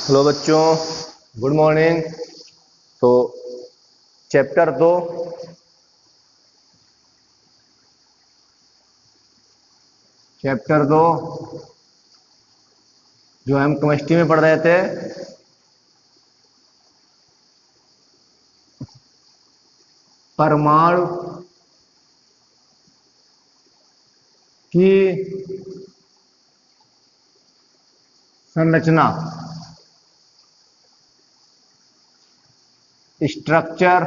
Hello बच्चों, good morning. तो chapter 2 जो हम केमिस्ट्री में पढ़ रहे थे, परमाणु की संरचना, स्ट्रक्चर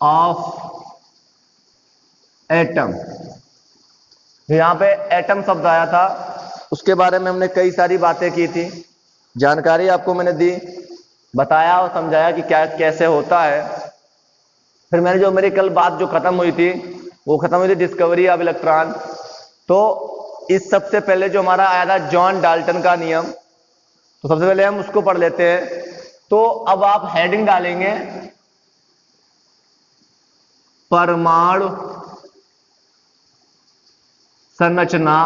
ऑफ एटम। जो यहाँ पे एटम शब्द आया था उसके बारे में हमने कई सारी बातें की थी, जानकारी आपको मैंने दी, बताया और समझाया कि क्या कैसे होता है। फिर मैंने जो मेरी कल बात जो खत्म हुई थी वो खत्म हुई थी डिस्कवरी ऑफ इलेक्ट्रॉन। तो इस सबसे पहले जो हमारा आया था जॉन डाल्टन का नियम, तो सबसे पहले हम उसको पढ़ लेते हैं। तो अब आप हेडिंग डालेंगे परमाणु संरचना।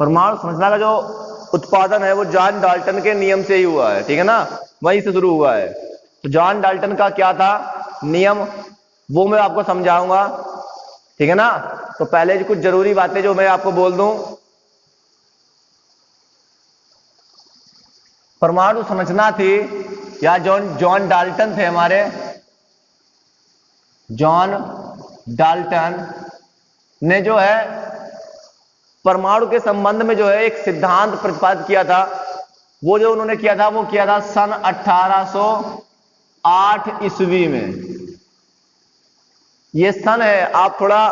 परमाणु संरचना का जो उत्पादन है वो जॉन डाल्टन के नियम से ही हुआ है, ठीक है ना, वहीं से शुरू हुआ है। तो जॉन डाल्टन का क्या था नियम, वो मैं आपको समझाऊंगा, ठीक है ना। तो पहले कुछ जरूरी बातें जो मैं आपको बोल दूं। परमाणु संरचना थी या जॉन डाल्टन थे हमारे, जॉन डाल्टन ने जो है परमाणु के संबंध में जो है एक सिद्धांत प्रतिपादित किया था। वो जो उन्होंने किया था वो किया था सन 1808 ईस्वी में। ये सन है, आप थोड़ा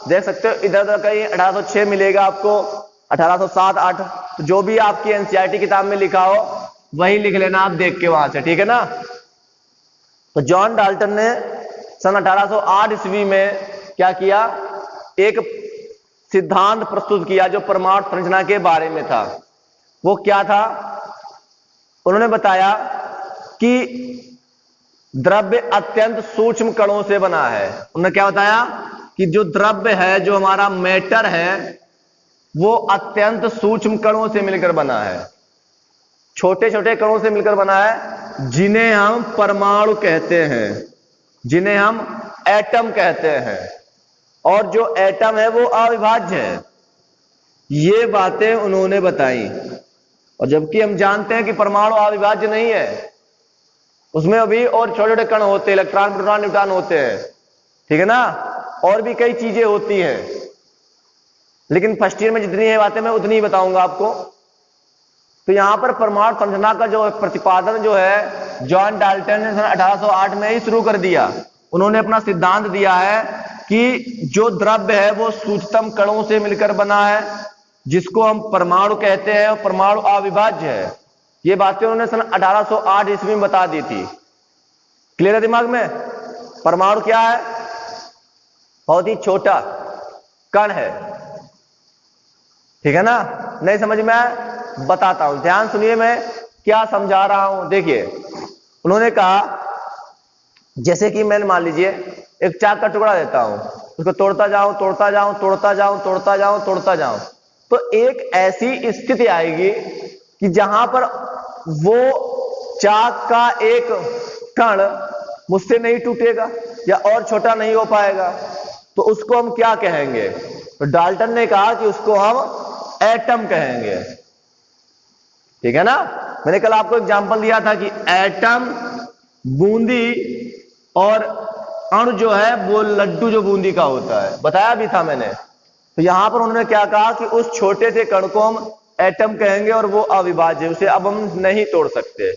देख सकते हो, इधर उधर कहीं 1806 मिलेगा आपको, 1807 8, तो जो भी आपकी एनसीईआरटी किताब में लिखा हो वही लिख लेना आप देख के वहां से, ठीक है ना। तो जॉन डाल्टन ने सन 1808 ईस्वी में क्या किया, एक सिद्धांत प्रस्तुत किया जो परमाणु संरचना के बारे में था। वो क्या था, उन्होंने बताया कि द्रव्य अत्यंत सूक्ष्म कणों से बना है। उन्होंने क्या बताया कि जो द्रव्य है, जो हमारा मैटर है, वो अत्यंत सूक्ष्म कणों से मिलकर बना है, छोटे छोटे कणों से मिलकर बना है, जिन्हें हम परमाणु कहते हैं, जिन्हें हम एटम कहते हैं। और जो एटम है वो अविभाज्य है। ये बातें उन्होंने बताई। और जबकि हम जानते हैं कि परमाणु अविभाज्य नहीं है, उसमें अभी और छोटे छोटे कण होते हैं, इलेक्ट्रॉन प्रोटॉन न्यूट्रॉन होते हैं, ठीक है ना, और भी कई चीजें होती हैं। लेकिन फर्स्ट ईयर में जितनी है बातें मैं उतनी ही बताऊंगा आपको। तो यहां पर परमाणु संरचना का जो प्रतिपादन जो है जॉन डाल्टन ने सन 1808 में ही शुरू कर दिया। उन्होंने अपना सिद्धांत दिया है कि जो द्रव्य है वो सूक्ष्मतम कणों से मिलकर बना है, जिसको हम परमाणु कहते हैं, और परमाणु अविभाज्य है। ये बातें उन्होंने सन 1808 ईस्वी में बता दी थी। क्लियर है दिमाग में? परमाणु क्या है, बहुत ही छोटा कण है, ठीक है ना। नहीं समझ में बताता हूं, ध्यान सुनिए मैं क्या समझा रहा हूं। देखिए, उन्होंने कहा जैसे कि मैंने मान लीजिए एक चाक का टुकड़ा देता हूं, उसको तोड़ता जाऊं तोड़ता जाऊं तोड़ता जाऊं तोड़ता जाऊं तोड़ता जाऊं, तो एक ऐसी स्थिति आएगी कि जहां पर वो चाक का एक कण मुझसे नहीं टूटेगा या और छोटा नहीं हो पाएगा, तो उसको हम क्या कहेंगे। तो डाल्टन ने कहा कि उसको हम एटम कहेंगे, ठीक है ना। मैंने कल आपको एग्जांपल दिया था कि एटम, बूंदी और अणु जो है वो लड्डू जो बूंदी का होता है, बताया भी था मैंने। तो यहां पर उन्होंने क्या कहा कि उस छोटे से कण को हम एटम कहेंगे और वो अविभाज्य है, उसे अब हम नहीं तोड़ सकते,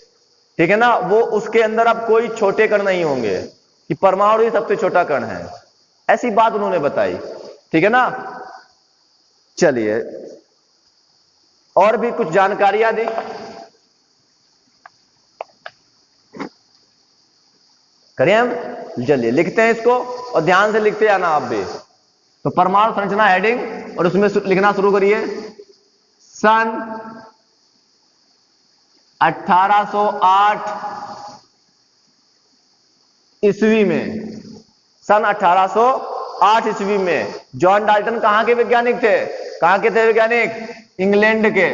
ठीक है ना। वो उसके अंदर अब कोई छोटे कण नहीं होंगे, कि परमाणु ही सबसे छोटा कण है, ऐसी बात उन्होंने बताई, ठीक है ना। चलिए और भी कुछ जानकारियां दी, करिए हम, चलिए लिखते हैं इसको और ध्यान से लिखते जाना आप भी। तो परमाणु संरचना हेडिंग, और उसमें लिखना शुरू करिए सन 1808 ईस्वी में। सन 1808 ईस्वी में जॉन डाल्टन कहां के वैज्ञानिक थे, कहां के थे वैज्ञानिक, इंग्लैंड के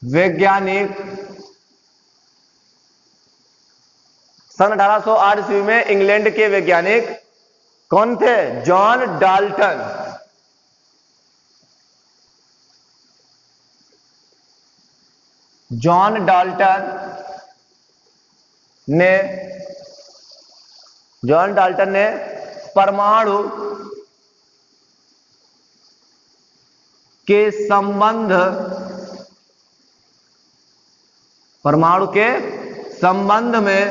वैज्ञानिक सन 1808 ईस्वी में इंग्लैंड के वैज्ञानिक कौन थे? John Dalton. जॉन डाल्टन ने परमाणु के संबंध में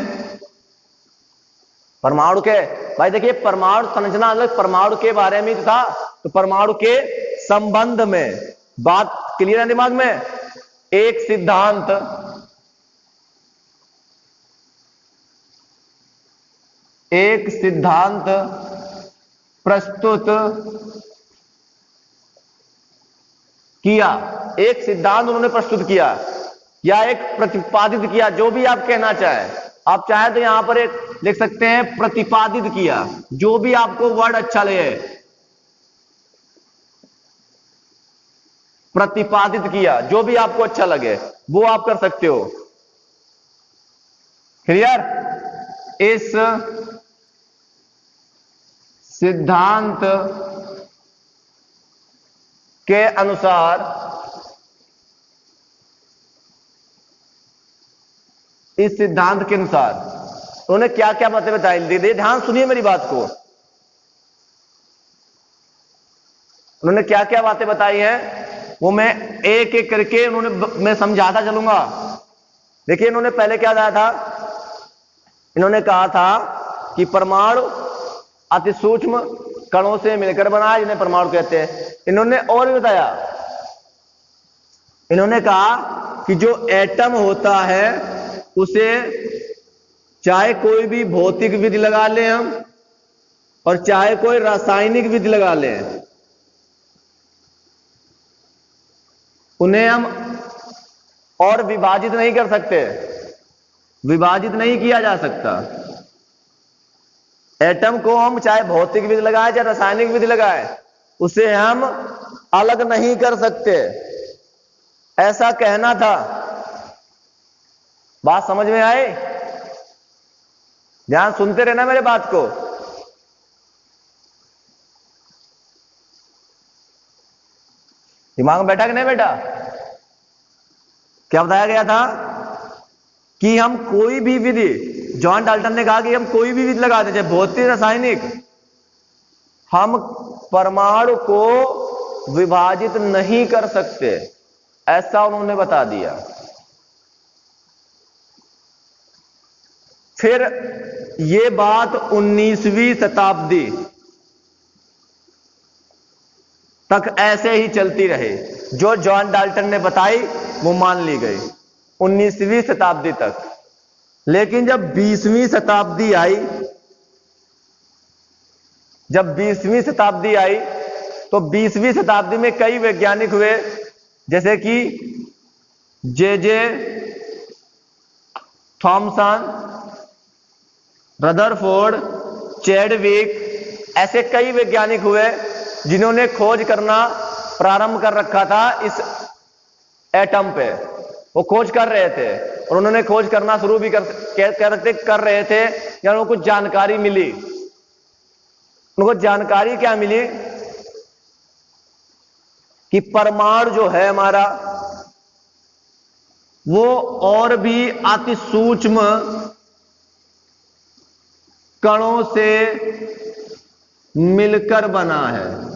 परमाणु के, भाई देखिए परमाणु संरचना अलग परमाणु के बारे में था, तो परमाणु के संबंध में बात क्लियर है दिमाग में। एक सिद्धांत प्रस्तुत किया, एक सिद्धांत उन्होंने प्रस्तुत किया या एक प्रतिपादित किया, जो भी आप कहना चाहें। आप चाहे तो यहां पर एक लिख सकते हैं प्रतिपादित किया, जो भी आपको वर्ड अच्छा लगे। प्रतिपादित किया, जो भी आपको अच्छा लगे वो आप कर सकते हो। क्लियर? इस सिद्धांत के अनुसार उन्होंने क्या क्या बातें बताई, दीदी ध्यान सुनिए मेरी बात को। उन्होंने क्या क्या बातें बताई हैं वो मैं एक एक करके मैं समझाता चलूंगा। देखिए इन्होंने पहले क्या बताया था, इन्होंने कहा था कि परमाणु अति सूक्ष्म कणों से मिलकर बना है, जिन्हें परमाणु कहते हैं। इन्होंने और भी बताया, इन्होंने कहा कि जो एटम होता है उसे चाहे कोई भी भौतिक विधि लगा लें हम, और चाहे कोई रासायनिक विधि लगा लें, उन्हें हम और विभाजित नहीं कर सकते, विभाजित नहीं किया जा सकता। एटम को हम चाहे भौतिक विधि लगाए चाहे रासायनिक विधि लगाए, उसे हम अलग नहीं कर सकते, ऐसा कहना था। बात समझ में आई? ध्यान सुनते रहना मेरे बात को। दिमाग में बैठा कि नहीं बैठा? क्या बताया गया था कि हम कोई भी विधि, जॉन डाल्टन ने कहा कि हम कोई भी विधि लगा दें, चाहे भौतिक रासायनिक, हम परमाणु को विभाजित नहीं कर सकते, ऐसा उन्होंने बता दिया। फिर ये बात 19वीं शताब्दी तक ऐसे ही चलती रही, जो जॉन डाल्टन ने बताई वो मान ली गई 19वीं शताब्दी तक। लेकिन जब 20वीं शताब्दी आई, तो 20वीं शताब्दी में कई वैज्ञानिक हुए, जैसे कि जे थॉमसन, रदरफोर्ड, चैडविक, ऐसे कई वैज्ञानिक हुए जिन्होंने खोज करना प्रारंभ कर रखा था इस एटम पे। वो खोज कर रहे थे, और उन्होंने खोज करना शुरू भी कर रहे थे, या उनको कुछ जानकारी मिली। उनको जानकारी क्या मिली कि परमाणु जो है हमारा, वो और भी अति सूक्ष्म कणों से मिलकर बना है।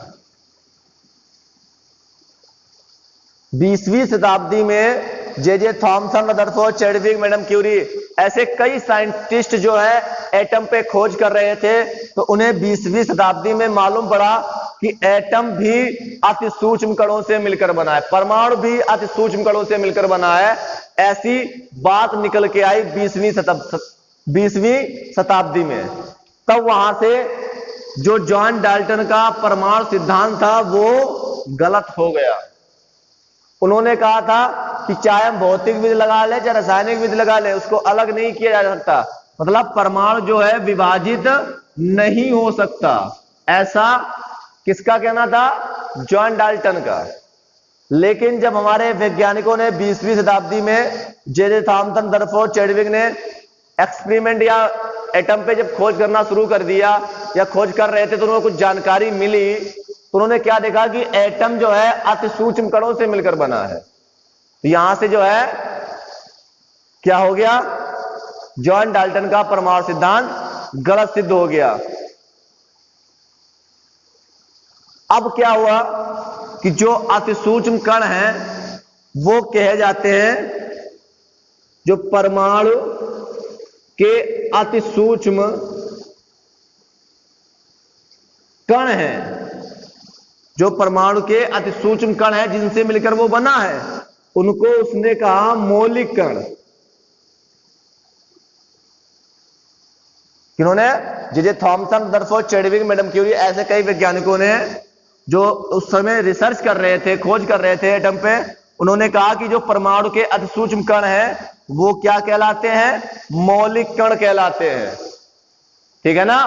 20वीं शताब्दी में J Thomson, Rutherford, Chadwick, madam Curie, ऐसे कई साइंटिस्ट जो है एटम पे खोज कर रहे थे। तो उन्हें 20वीं शताब्दी में मालूम पड़ा कि एटम भी अति सूक्ष्म कणों से मिलकर बना है, परमाणु भी अति सूक्ष्म कणों से मिलकर बना है। ऐसी बात निकल के आई 20वीं शताब्दी में। तब वहां से जो जॉन डाल्टन का परमाणु सिद्धांत था वो गलत हो गया। उन्होंने कहा था कि चाहे हम भौतिक विधि लगा ले चाहे रासायनिक विधि लगा ले, उसको अलग नहीं किया जा सकता। मतलब परमाणु जो है विभाजित नहीं हो सकता, ऐसा किसका कहना था? जॉन डाल्टन का। लेकिन जब हमारे वैज्ञानिकों ने 20वीं शताब्दी में जे थॉमसन, रदरफोर्ड, चैडविक ने एक्सपेरिमेंट या एटम पे जब खोज करना शुरू कर दिया या खोज कर रहे थे, तो उन्हें कुछ जानकारी मिली, तो उन्होंने क्या देखा कि एटम जो है अति सूक्ष्म कणों से मिलकर बना है। तो यहां से जो है क्या हो गया? जॉन डाल्टन का परमाणु सिद्धांत गलत सिद्ध हो गया। अब क्या हुआ कि जो अति सूक्ष्म कण हैं वो कहे जाते हैं, जो परमाणु के अति सूक्ष्म कण हैं, जो परमाणु के अति सूक्ष्म कण हैं जिनसे मिलकर वो बना है, उनको उसने कहा मौलिक कण। किन्होंने? J Thomson, Rutherford, Chadwick, madam Curie, ऐसे कई वैज्ञानिकों ने जो उस समय रिसर्च कर रहे थे, खोज कर रहे थे एटम पे, उन्होंने कहा कि जो परमाणु के अति सूक्ष्म कण हैं वो क्या कहलाते हैं? मौलिक कण कहलाते हैं। ठीक है ना?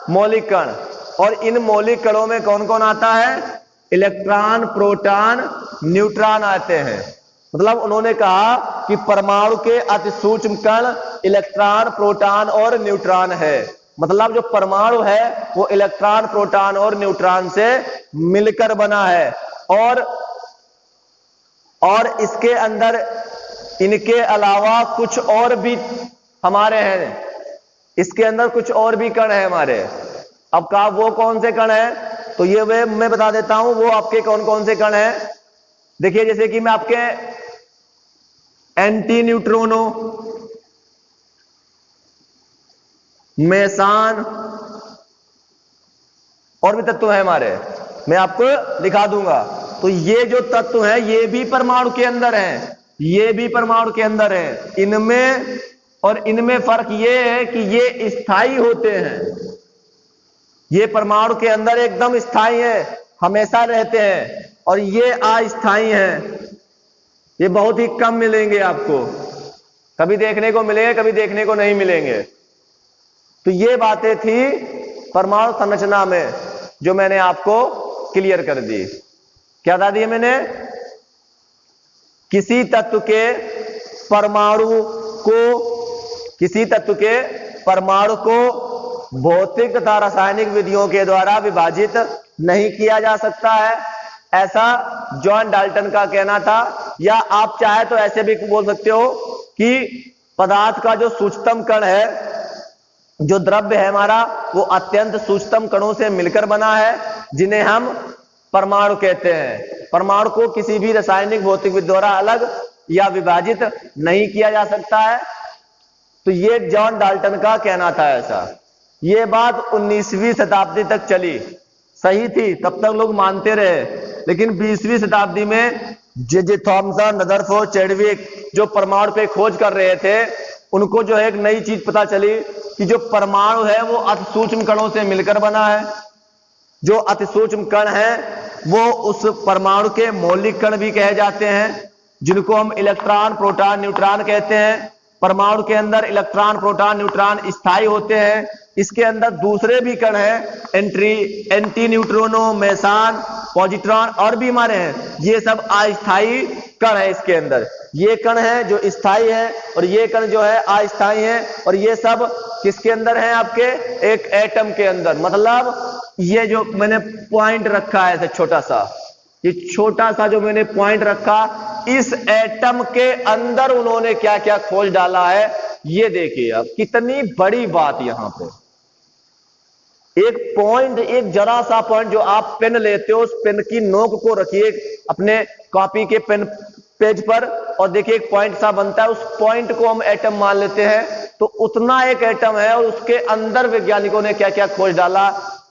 मौलिक कण। और इन मौलिक कणों में कौन कौन आता है? इलेक्ट्रॉन, प्रोटॉन, न्यूट्रॉन आते हैं। मतलब उन्होंने कहा कि परमाणु के अति सूक्ष्म कण इलेक्ट्रॉन, प्रोटॉन और न्यूट्रॉन है। मतलब जो परमाणु है वो इलेक्ट्रॉन, प्रोटॉन और न्यूट्रॉन से मिलकर बना है। और इसके अंदर इनके अलावा कुछ और भी हमारे हैं, इसके अंदर कुछ और भी कण है हमारे। अब कहा वो कौन से कण है? तो ये वे मैं बता देता हूं वो आपके कौन कौन से कण हैं। देखिए, जैसे कि मैं आपके एंटी न्यूट्रोनो, मेसान और भी तत्व है हमारे, मैं आपको लिखा दूंगा। तो ये जो तत्व है ये भी परमाणु के अंदर है, ये भी परमाणु के अंदर है। इनमें और इनमें फर्क ये है कि ये स्थायी होते हैं, ये परमाणु के अंदर एकदम स्थायी है, हमेशा रहते हैं, और ये अस्थायी हैं। ये बहुत ही कम मिलेंगे आपको, कभी देखने को मिलेंगे, कभी देखने को नहीं मिलेंगे। तो ये बातें थी परमाणु संरचना में जो मैंने आपको क्लियर कर दी। क्या बता दिया मैंने? किसी तत्व के परमाणु को भौतिक तथा रासायनिक विधियों के द्वारा विभाजित नहीं किया जा सकता है, ऐसा जॉन डाल्टन का कहना था। या आप चाहे तो ऐसे भी बोल सकते हो कि पदार्थ का जो सूक्ष्मतम कण है, जो द्रव्य है हमारा, वो अत्यंत सूक्ष्मतम कणों से मिलकर बना है, जिन्हें हम परमाणु कहते हैं। परमाणु को किसी भी रासायनिक भौतिक विधि द्वारा अलग या विभाजित नहीं किया जा सकता है। तो ये जॉन डाल्टन का कहना था ऐसा। ये बात 19वीं शताब्दी तक चली, सही थी, तब तक लोग मानते रहे। लेकिन 20वीं शताब्दी में जे थॉमसन, रदरफोर्ड, चैडविक जो परमाणु पे खोज कर रहे थे, उनको जो है एक नई चीज पता चली कि जो परमाणु है वो अति सूक्ष्म कणों से मिलकर बना है। जो अति सूक्ष्म कण है वो उस परमाणु के मौलिक कण भी कहे जाते हैं, जिनको हम इलेक्ट्रॉन, प्रोटॉन, न्यूट्रॉन कहते हैं। परमाणु के अंदर इलेक्ट्रॉन, प्रोटॉन, न्यूट्रॉन स्थायी होते हैं। इसके अंदर दूसरे भी कण हैं, एंटी न्यूट्रोनो, मेसान, पॉजिट्रॉन और भी हमारे हैं। ये सब अस्थायी कण है इसके अंदर। ये कण है जो स्थायी है और ये कण जो है अस्थायी है। और ये सब किसके अंदर है? आपके एक एटम के अंदर। मतलब ये जो मैंने पॉइंट रखा है छोटा सा, ये छोटा सा जो मैंने पॉइंट रखा, इस एटम के अंदर उन्होंने क्या क्या खोज डाला है, ये देखिए आप, कितनी बड़ी बात। यहां पे एक पॉइंट, एक जरा सा पॉइंट जो आप पेन लेते हो, उस पेन की नोक को रखिए अपने कॉपी के पेन पेज पर और देखिए एक पॉइंट सा बनता है, उस पॉइंट को हम एटम मान लेते हैं। तो उतना एक एटम है और उसके अंदर वैज्ञानिकों ने क्या क्या खोज डाला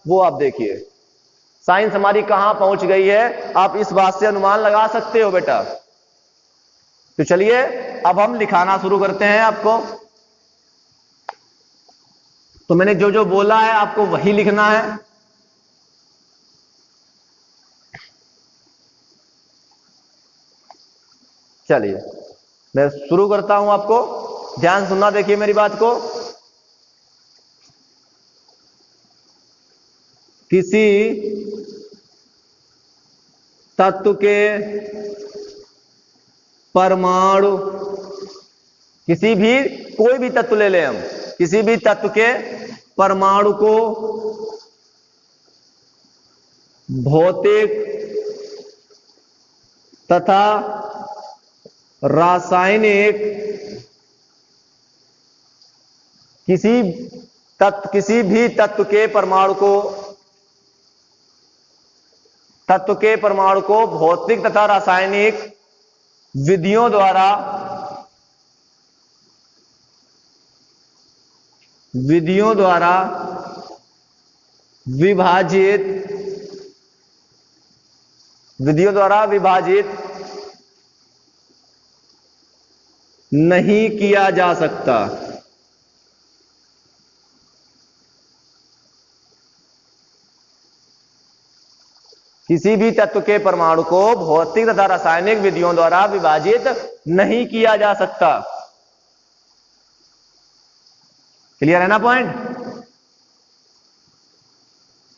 वो आप देखिए। साइंस हमारी कहां पहुंच गई है, आप इस बात से अनुमान लगा सकते हो बेटा। तो चलिए अब हम लिखाना शुरू करते हैं आपको। तो मैंने जो जो बोला है आपको वही लिखना है। चलिए मैं शुरू करता हूं, आपको ध्यान सुनना, देखिए मेरी बात को। किसी तत्व के परमाणु, किसी भी कोई भी तत्व ले लें हम, किसी भी तत्व के परमाणु को भौतिक तथा रासायनिक, किसी भी तत्व के परमाणु को भौतिक तथा रासायनिक विधियों द्वारा विभाजित नहीं किया जा सकता। किसी भी तत्व के परमाणु को भौतिक तथा रासायनिक विधियों द्वारा विभाजित नहीं किया जा सकता। क्लियर है ना पॉइंट?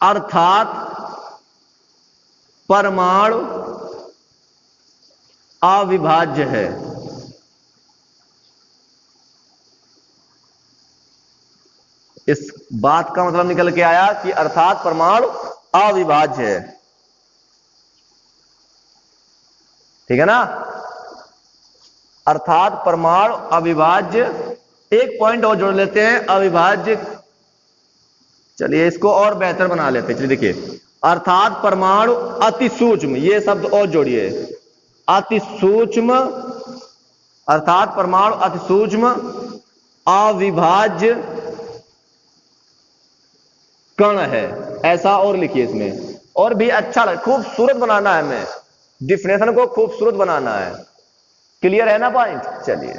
अर्थात परमाणु अविभाज्य है। इस बात का मतलब निकल के आया कि अर्थात परमाणु अविभाज्य है। ठीक है ना? अर्थात परमाणु अविभाज्य। एक पॉइंट और जोड़ लेते हैं, अविभाज्य। चलिए इसको और बेहतर बना लेते हैं। चलिए देखिए, अर्थात परमाणु अति सूक्ष्म, ये शब्द और जोड़िए, अति सूक्ष्म, अर्थात परमाणु अति सूक्ष्म अविभाज्य कण है, ऐसा और लिखिए इसमें। और भी अच्छा खूबसूरत बनाना है, हमें डिफिनेशन को खूबसूरत बनाना है। क्लियर है ना पॉइंट? चलिए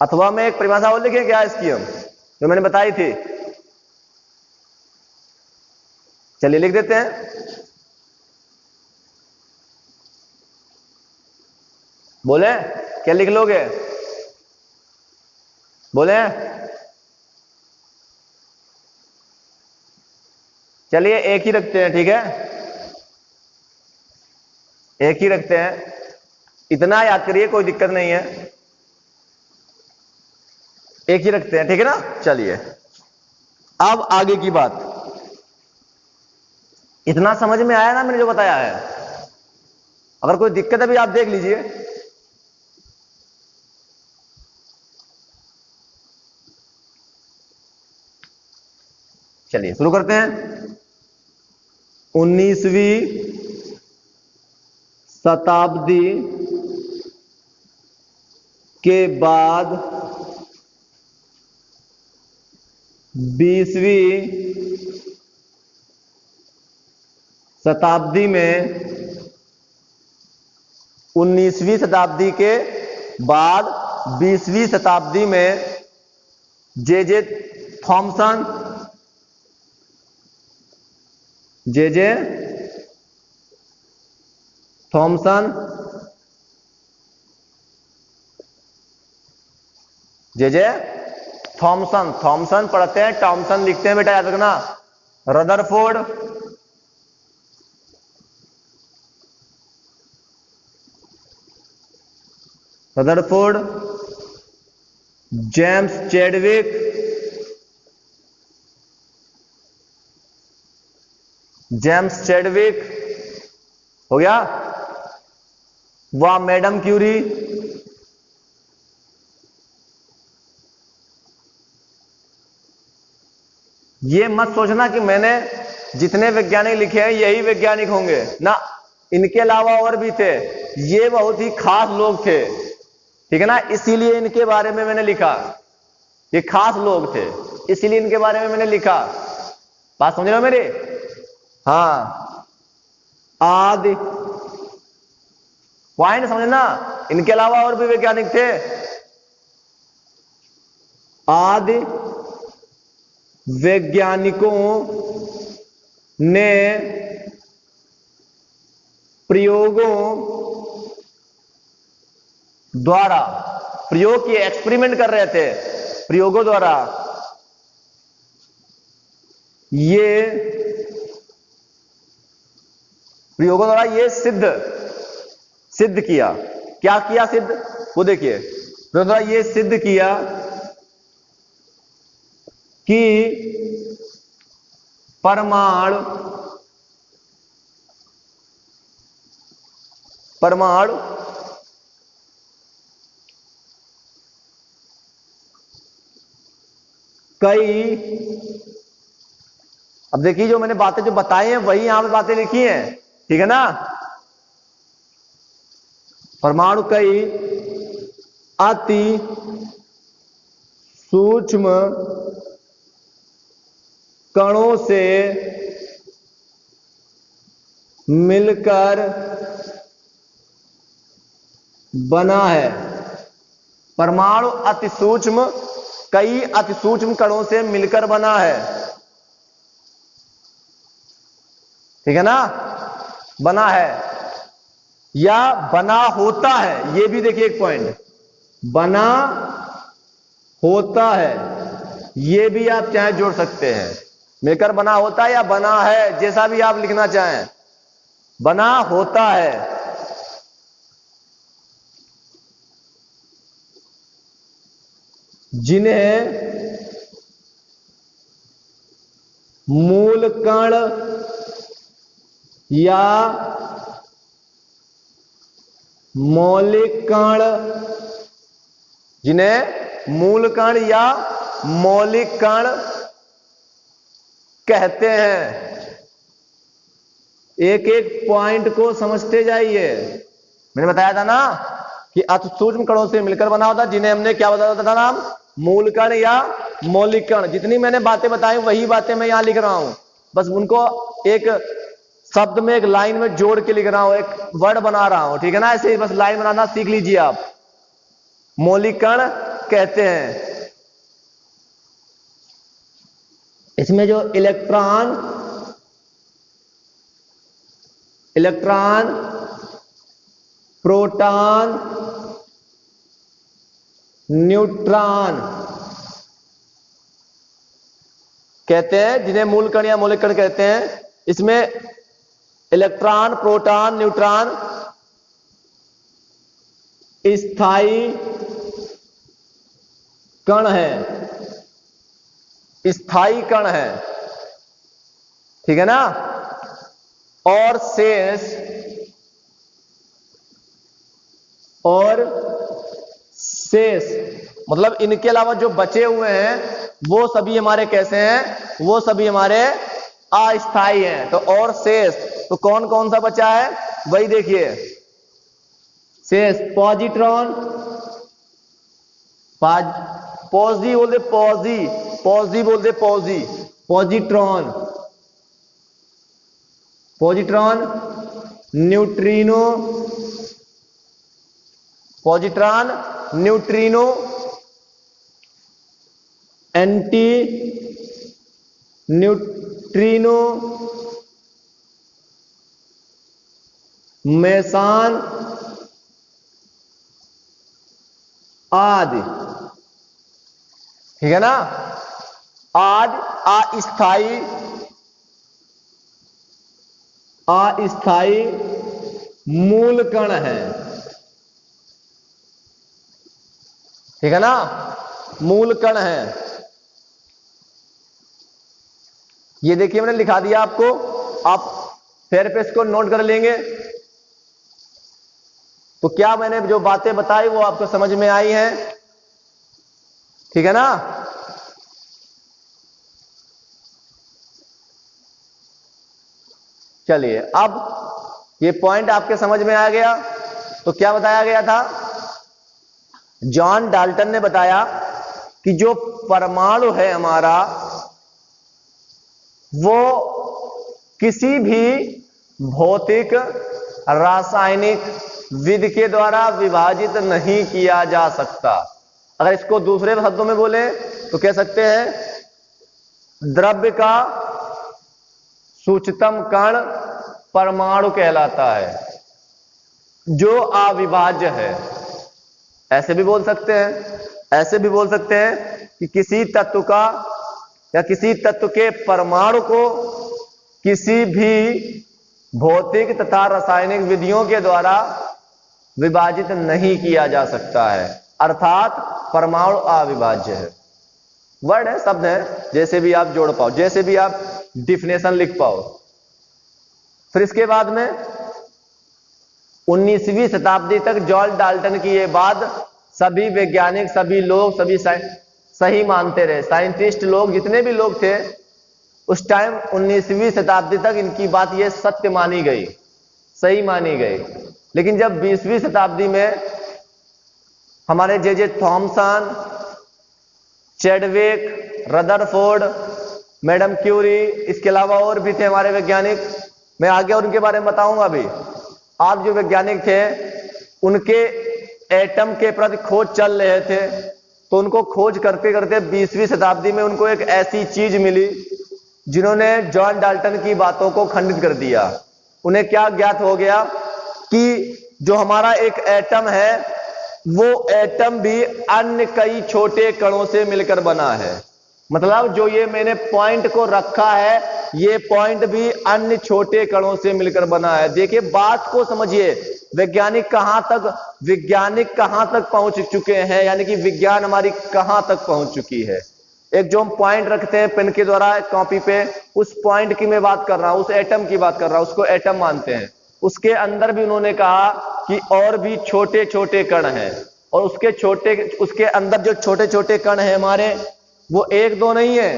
अथवा में एक परिभाषा और लिखे क्या इसकी, हम जो मैंने बताई थी। चलिए लिख देते हैं। बोले क्या लिख लोगे? बोले चलिए एक ही रखते हैं, ठीक है? एक ही रखते हैं, इतना याद करिए, कोई दिक्कत नहीं है। एक ही रखते हैं, ठीक है ना? चलिए अब आगे की बात। इतना समझ में आया ना मैंने जो बताया है? अगर कोई दिक्कत है भी आप देख लीजिए। चलिए शुरू करते हैं। 19वीं शताब्दी के बाद 20वीं शताब्दी में, 19वीं शताब्दी के बाद 20वीं शताब्दी में J Thomson, J Thomson, Thomson पढ़ते हैं, टॉमसन लिखते हैं बेटा, याद रखना। रदरफोर्ड, जेम्स चैडविक, हो गया। वाह मैडम क्यूरी, ये मत सोचना कि मैंने जितने वैज्ञानिक लिखे हैं यही वैज्ञानिक होंगे ना, इनके अलावा और भी थे। ये बहुत ही खास लोग थे, ठीक है ना? इसीलिए इनके बारे में मैंने लिखा। ये खास लोग थे, इसीलिए इनके बारे में मैंने लिखा। बात समझ रहे हो मेरी? हाँ, आदि पॉइंट समझना, इनके अलावा और भी वैज्ञानिक थे। आदि वैज्ञानिकों ने प्रयोगों द्वारा, प्रयोग किए, एक्सपेरिमेंट कर रहे थे, प्रयोगों द्वारा ये सिद्ध किया। क्या किया सिद्ध, वो देखिए, प्रयोग द्वारा ये सिद्ध किया कि परमाणु कई, अब देखिए जो मैंने बातें जो बताई हैं वही यहां पे बातें लिखी हैं, ठीक है ना। परमाणु कई अति सूक्ष्म कणों से मिलकर बना है। परमाणु अति सूक्ष्म, कई अति सूक्ष्म कणों से मिलकर बना है, ठीक है ना। बना है या बना होता है, ये भी देखिए एक पॉइंट, बना होता है, ये भी आप चाहे जोड़ सकते हैं। मिलकर बना होता है या बना है, जैसा भी आप लिखना चाहें, बना होता है। जिन्हें मूल कण या मौलिक कण, जिन्हें मूल कण या मौलिक कण कहते हैं। एक एक पॉइंट को समझते जाइए। मैंने बताया था ना कि अति सूक्ष्म कणों से मिलकर बना होता, जिन्हें हमने क्या बताया था नाम, मूल कण या मौलिक कण। जितनी मैंने बातें बताई वही बातें मैं यहां लिख रहा हूं, बस उनको एक शब्द में, एक लाइन में जोड़ के लिख रहा हूं, एक वर्ड बना रहा हूं, ठीक है ना। ऐसे ही बस लाइन बनाना सीख लीजिए आप। मौलिक कण कहते हैं। इसमें जो इलेक्ट्रॉन, प्रोटॉन, न्यूट्रॉन कहते हैं, जिन्हें मूल कण या मौलिक कण कहते हैं। इसमें इलेक्ट्रॉन, प्रोटॉन, न्यूट्रॉन स्थायी कण है, स्थायी कण है, ठीक है ना। और शेष मतलब इनके अलावा जो बचे हुए हैं वो सभी हमारे कैसे हैं, वो सभी हमारे अस्थायी हैं। तो और शेष, तो कौन कौन सा बचा है वही देखिए। शेष पॉजिट्रॉन, पॉजी बोलते, पॉजी बोलते, positron, neutrino, anti neutrino, Mason आदि, ठीक है ना। आज अस्थायी मूल कण है, ठीक है ना, मूल कण है। ये देखिए मैंने लिखा दिया आपको, आप फिर पे इसको नोट कर लेंगे। तो क्या मैंने जो बातें बताई वो आपको समझ में आई हैं, ठीक है ना। चलिए अब ये पॉइंट आपके समझ में आ गया। तो क्या बताया गया था, जॉन डाल्टन ने बताया कि जो परमाणु है हमारा वो किसी भी भौतिक, रासायनिक विधि के द्वारा विभाजित नहीं किया जा सकता। अगर इसको दूसरे शब्दों में बोले तो कह सकते हैं द्रव्य का सूक्ष्मतम कण परमाणु कहलाता है, जो अविभाज्य है। ऐसे भी बोल सकते हैं, ऐसे भी बोल सकते हैं कि किसी तत्व का या किसी तत्व के परमाणु को किसी भी भौतिक तथा रासायनिक विधियों के द्वारा विभाजित नहीं किया जा सकता है, अर्थात परमाणु अविभाज्य है। वर्ड है, शब्द है, जैसे भी आप जोड़ पाओ, जैसे भी आप डिफिनेशन लिख पाओ। फिर इसके बाद में 19वीं शताब्दी तक जॉन डाल्टन की ये बात सभी वैज्ञानिक, सभी लोग, सभी सही मानते रहे। साइंटिस्ट लोग, जितने भी लोग थे उस टाइम 19वीं शताब्दी तक इनकी बात ये सत्य मानी गई, सही मानी गई। लेकिन जब 20वीं शताब्दी में हमारे J Thomson, Chadwick, Rutherford, madam Curie, इसके अलावा और भी थे हमारे वैज्ञानिक, मैं आगे और उनके बारे में बताऊंगा। अभी आज जो वैज्ञानिक थे उनके एटम के प्रति खोज चल रहे थे, तो उनको खोज करते करते 20वीं शताब्दी में उनको एक ऐसी चीज मिली जिन्होंने जॉन डाल्टन की बातों को खंडित कर दिया। उन्हें क्या ज्ञात हो गया कि जो हमारा एक एटम है वो एटम भी अन्य कई छोटे कणों से मिलकर बना है। मतलब जो ये मैंने पॉइंट को रखा है, ये पॉइंट भी अन्य छोटे कणों से मिलकर बना है। देखिए बात को समझिए, वैज्ञानिक कहां तक पहुंच चुके हैं, यानी कि विज्ञान हमारी कहां तक पहुंच चुकी है। एक जो हम पॉइंट रखते हैं पेन के द्वारा कॉपी पे, उस पॉइंट की मैं बात कर रहा हूं, उस एटम की बात कर रहा हूं, उसको एटम मानते हैं। उसके अंदर भी उन्होंने कहा कि और भी छोटे छोटे कण हैं, और उसके अंदर जो छोटे छोटे कण हैं हमारे, वो एक दो नहीं है,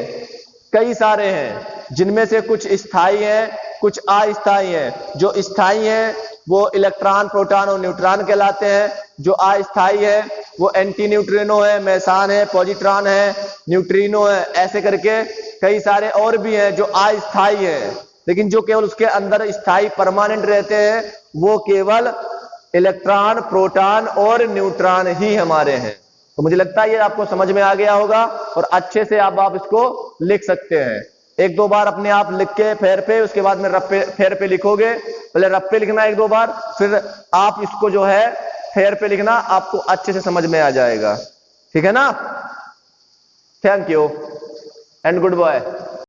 कई सारे हैं, जिनमें से कुछ स्थायी हैं, कुछ अस्थायी हैं। जो स्थायी हैं वो इलेक्ट्रॉन, प्रोटॉन और न्यूट्रॉन कहलाते हैं। जो अस्थायी है वो एंटी न्यूट्रिनो है, मेसान है, पॉजिट्रॉन है, न्यूट्रिनो है, ऐसे करके कई सारे और भी हैं जो अस्थायी हैं। लेकिन जो केवल उसके अंदर स्थायी परमानेंट रहते हैं वो केवल इलेक्ट्रॉन, प्रोटॉन और न्यूट्रॉन ही हमारे हैं। तो मुझे लगता है ये आपको समझ में आ गया होगा और अच्छे से आप इसको लिख सकते हैं। एक दो बार अपने आप लिख के फेर पे, उसके बाद में रफ पे, फेर पे लिखोगे। पहले रफ पे लिखना एक दो बार, फिर आप इसको जो है फेर पे लिखना, आपको अच्छे से समझ में आ जाएगा। ठीक है ना? Thank you and good bye.